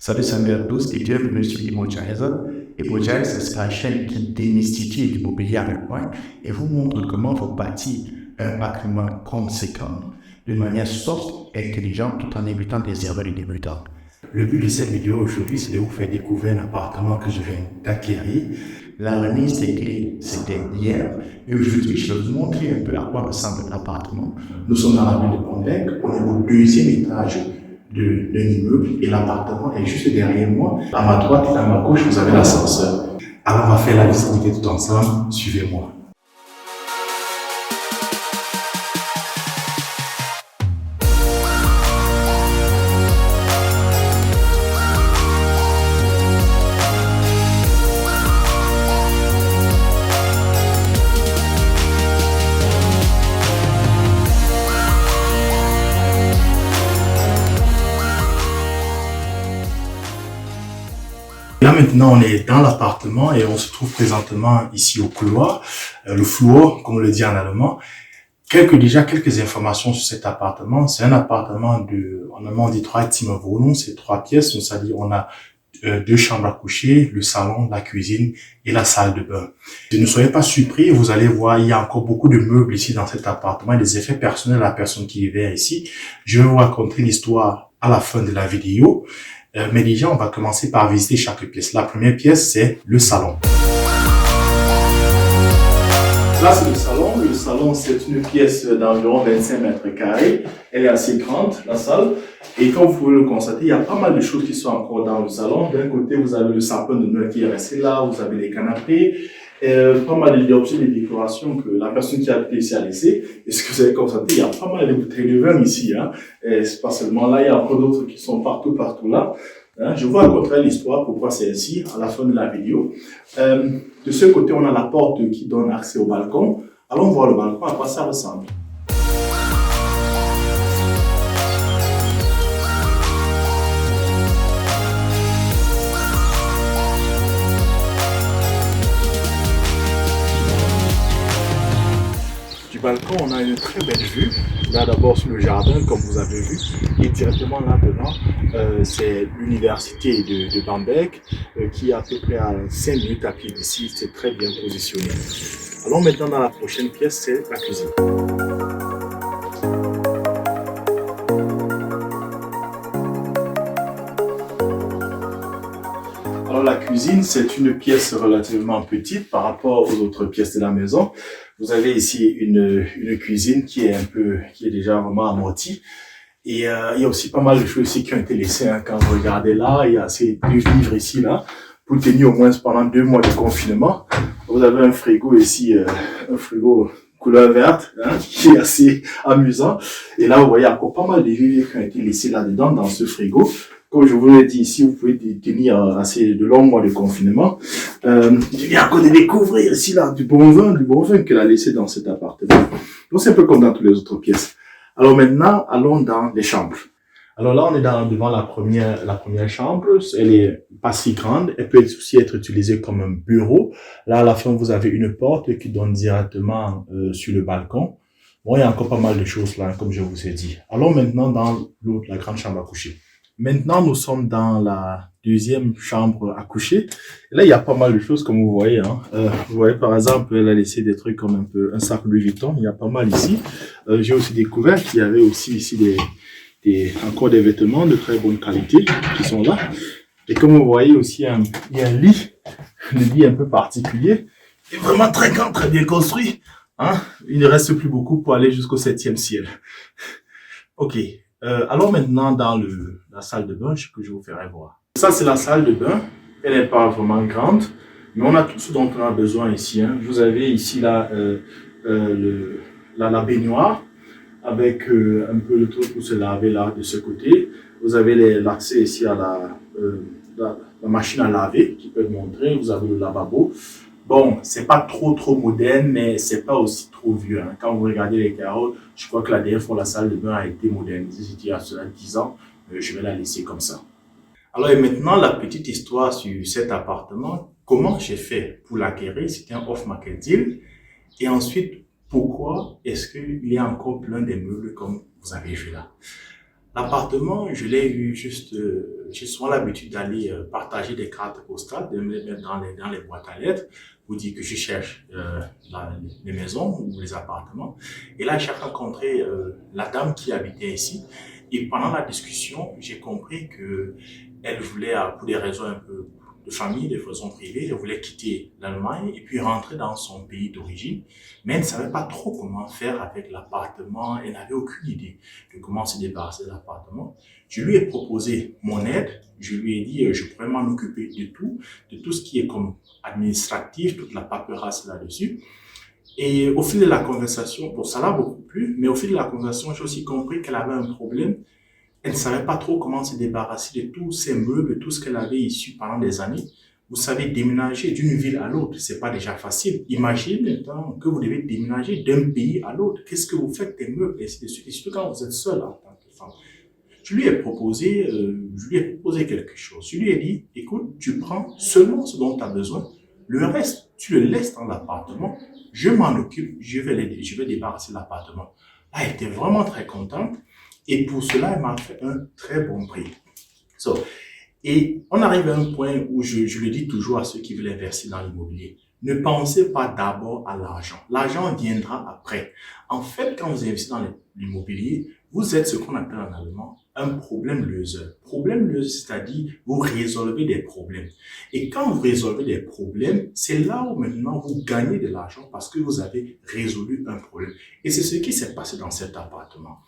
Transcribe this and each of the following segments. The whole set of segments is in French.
Salut Samuel Douce et bienvenue sur Immobiliser. Immobiliser, c'est la chaîne qui démystifie l'immobilier avec moi et vous montre comment vous bâtir un patrimoine conséquent d'une manière soft et intelligente tout en évitant des erreurs de débutants. Le but de cette vidéo aujourd'hui, c'est de vous faire découvrir un appartement que je viens d'acquérir. La remise des clés, c'était hier et aujourd'hui, je vais vous montrer un peu à quoi ressemble l'appartement. Nous sommes dans la ville de Pondec, on est au deuxième étage d'un immeuble et l'appartement est juste derrière moi. À ma droite et à ma gauche, vous avez l'ascenseur. Alors on va faire la visite tout ensemble, suivez-moi. Là maintenant on est dans l'appartement et on se trouve présentement ici au couloir, le Flur, comme on le dit en allemand. Quelques informations sur cet appartement. C'est un appartement en allemand on dit 3 Zimmerwohnung, c'est 3 pièces, donc c'est-à-dire on a 2 chambres à coucher, le salon, la cuisine et la salle de bain. Ne soyez pas surpris, vous allez voir, il y a encore beaucoup de meubles ici dans cet appartement et des effets personnels à la personne qui vivait ici. Je vais vous raconter l'histoire à la fin de la vidéo. Mais déjà, on va commencer par visiter chaque pièce. La première pièce, c'est le salon. Là, c'est le salon. Le salon, c'est une pièce d'environ 25 mètres carrés. Elle est assez grande, la salle. Et comme vous pouvez le constater, il y a pas mal de choses qui sont encore dans le salon. D'un côté, vous avez le sapin de Noël qui est resté là. Vous avez les canapés. Pas mal d'objets de décoration que la personne qui a habité ici a laissé. Et ce que vous avez constaté, il y a pas mal de bouteilles de vin ici. Et c'est pas seulement là, il y a encore d'autres qui sont partout là. Je vous raconterai l'histoire, pourquoi c'est ainsi, à la fin de la vidéo. De ce côté, on a la porte qui donne accès au balcon. Allons voir le balcon, à quoi ça ressemble. Du balcon, on a une très belle vue. Là, d'abord sur le jardin, comme vous avez vu, et directement là-dedans, c'est l'université de Bamberg, qui est à peu près à 5 minutes à pied d'ici. C'est très bien positionné. Allons maintenant dans la prochaine pièce, c'est la cuisine. Alors la cuisine, c'est une pièce relativement petite par rapport aux autres pièces de la maison. Vous avez ici une cuisine qui est déjà vraiment amortie. Et il y a aussi pas mal de choses ici qui ont été laissées. Quand vous regardez là, il y a assez de vivres ici là pour tenir au moins pendant 2 mois de confinement. Vous avez un frigo ici, un frigo couleur verte, qui est assez amusant. Et là, vous voyez encore pas mal de vivres qui ont été laissées là-dedans dans ce frigo. Comme je vous l'ai dit ici, vous pouvez tenir assez de longs mois de confinement. Je viens encore de découvrir ici là du bon vin qu'elle a laissé dans cet appartement. Donc c'est un peu comme dans toutes les autres pièces. Alors maintenant, allons dans les chambres. Alors là, on est devant la première chambre. Elle est pas si grande. Elle peut aussi être utilisée comme un bureau. Là, à la fin, vous avez une porte qui donne directement sur le balcon. Bon, il y a encore pas mal de choses là, comme je vous ai dit. Allons maintenant dans la grande chambre à coucher. Maintenant, nous sommes dans la deuxième chambre à coucher. Et là, il y a pas mal de choses, comme vous voyez. Vous voyez, par exemple, elle a laissé des trucs comme un sac Louis Vuitton. Il y a pas mal ici. J'ai aussi découvert qu'il y avait aussi ici encore des vêtements de très bonne qualité qui sont là. Et comme vous voyez aussi, il y a un lit un peu particulier. Et vraiment très grand, très bien construit. Il ne reste plus beaucoup pour aller jusqu'au 7e ciel. Ok. Allons maintenant dans la salle de bain que je vous ferai voir. Ça, c'est la salle de bain. Elle n'est pas vraiment grande, mais on a tout ce dont on a besoin ici. Vous avez ici là, la baignoire avec un peu de truc pour se laver là de ce côté. Vous avez l'accès ici à la machine à laver qui peut être montrée. Vous avez le lavabo. Bon, c'est pas trop moderne, mais c'est pas aussi trop vieux. Quand vous regardez les carreaux, je crois que la dernière fois la salle de bain a été modernisée, c'était il y a cela 10 ans. Je vais la laisser comme ça. Alors et maintenant, la petite histoire sur cet appartement. Comment j'ai fait pour l'acquérir? C'était un off-market deal. Et ensuite, pourquoi est-ce qu'il y a encore plein de meubles comme vous avez vu là? L'appartement, je l'ai eu juste, j'ai souvent l'habitude d'aller partager des cartes postales, de me les mettre dans les boîtes à lettres pour dire que je cherche les maisons ou les appartements. Et là, j'ai rencontré la dame qui habitait ici. Et pendant la discussion, j'ai compris que elle voulait, pour des raisons un peu de famille, des raisons privées, elle voulait quitter l'Allemagne et puis rentrer dans son pays d'origine. Mais elle ne savait pas trop comment faire avec l'appartement. Elle n'avait aucune idée de comment se débarrasser de l'appartement. Je lui ai proposé mon aide. Je lui ai dit, je pourrais m'en occuper de tout ce qui est comme administratif, toute la paperasse là-dessus. Et au fil de la conversation, bon, ça l'a beaucoup plu, mais au fil de la conversation, j'ai aussi compris qu'elle avait un problème. Elle ne savait pas trop comment se débarrasser de tous ces meubles, de tout ce qu'elle avait issu pendant des années. Vous savez, déménager d'une ville à l'autre, c'est pas déjà facile. Imaginez maintenant que vous devez déménager d'un pays à l'autre. Qu'est-ce que vous faites des meubles, et ainsi de suite, et surtout quand vous êtes seul en tant que femme. Je lui ai proposé quelque chose. Je lui ai dit, écoute, tu prends seulement ce dont tu as besoin. Le reste, tu le laisses dans l'appartement. Je m'en occupe, je vais débarrasser l'appartement. Là, elle était vraiment très contente. Et pour cela, elle m'a fait un très bon prix. Et on arrive à un point où je le dis toujours à ceux qui veulent investir dans l'immobilier. Ne pensez pas d'abord à l'argent. L'argent viendra après. En fait, quand vous investissez dans l'immobilier, vous êtes ce qu'on appelle en allemand un problème-löser. Problème-löser, c'est-à-dire vous résolvez des problèmes. Et quand vous résolvez des problèmes, c'est là où maintenant vous gagnez de l'argent parce que vous avez résolu un problème. Et c'est ce qui s'est passé dans cet appartement.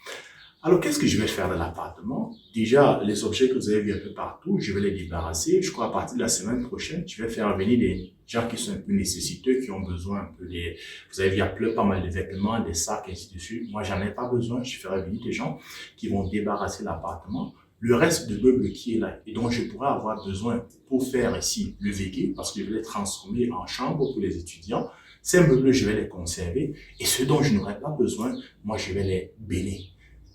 Alors, qu'est-ce que je vais faire de l'appartement? Déjà, les objets que vous avez vus un peu partout, je vais les débarrasser. Je crois à partir de la semaine prochaine, je vais faire venir des gens qui sont un peu nécessiteux, qui ont besoin un peu des... Vous avez vu, il y a pas mal de vêtements, des sacs, et ainsi de suite. Moi, j'en ai pas besoin. Je ferai venir des gens qui vont débarrasser l'appartement. Le reste de meubles qui est là et dont je pourrais avoir besoin pour faire ici le vécu, parce que je vais les transformer en chambre pour les étudiants. Ces meubles, je vais les conserver. Et ceux dont je n'aurai pas besoin, moi, je vais les bénir.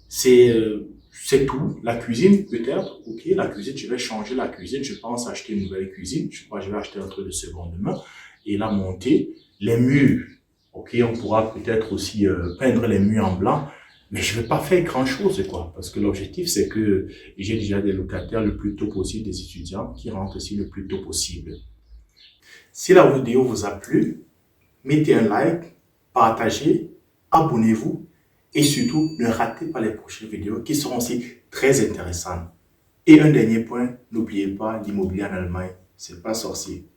C'est tout. La cuisine, peut-être, ok, la cuisine, je vais changer la cuisine. Je pense acheter une nouvelle cuisine. Je crois que je vais acheter un truc de seconde main et la monter. Les murs, ok, on pourra peut-être aussi peindre les murs en blanc. Mais je vais pas faire grand-chose, quoi. Parce que l'objectif, c'est que j'ai déjà des locataires le plus tôt possible, des étudiants qui rentrent ici le plus tôt possible. Si la vidéo vous a plu, mettez un like, partagez, abonnez-vous. Et surtout, ne ratez pas les prochaines vidéos qui seront aussi très intéressantes. Et un dernier point, n'oubliez pas, l'immobilier en Allemagne, c'est pas sorcier.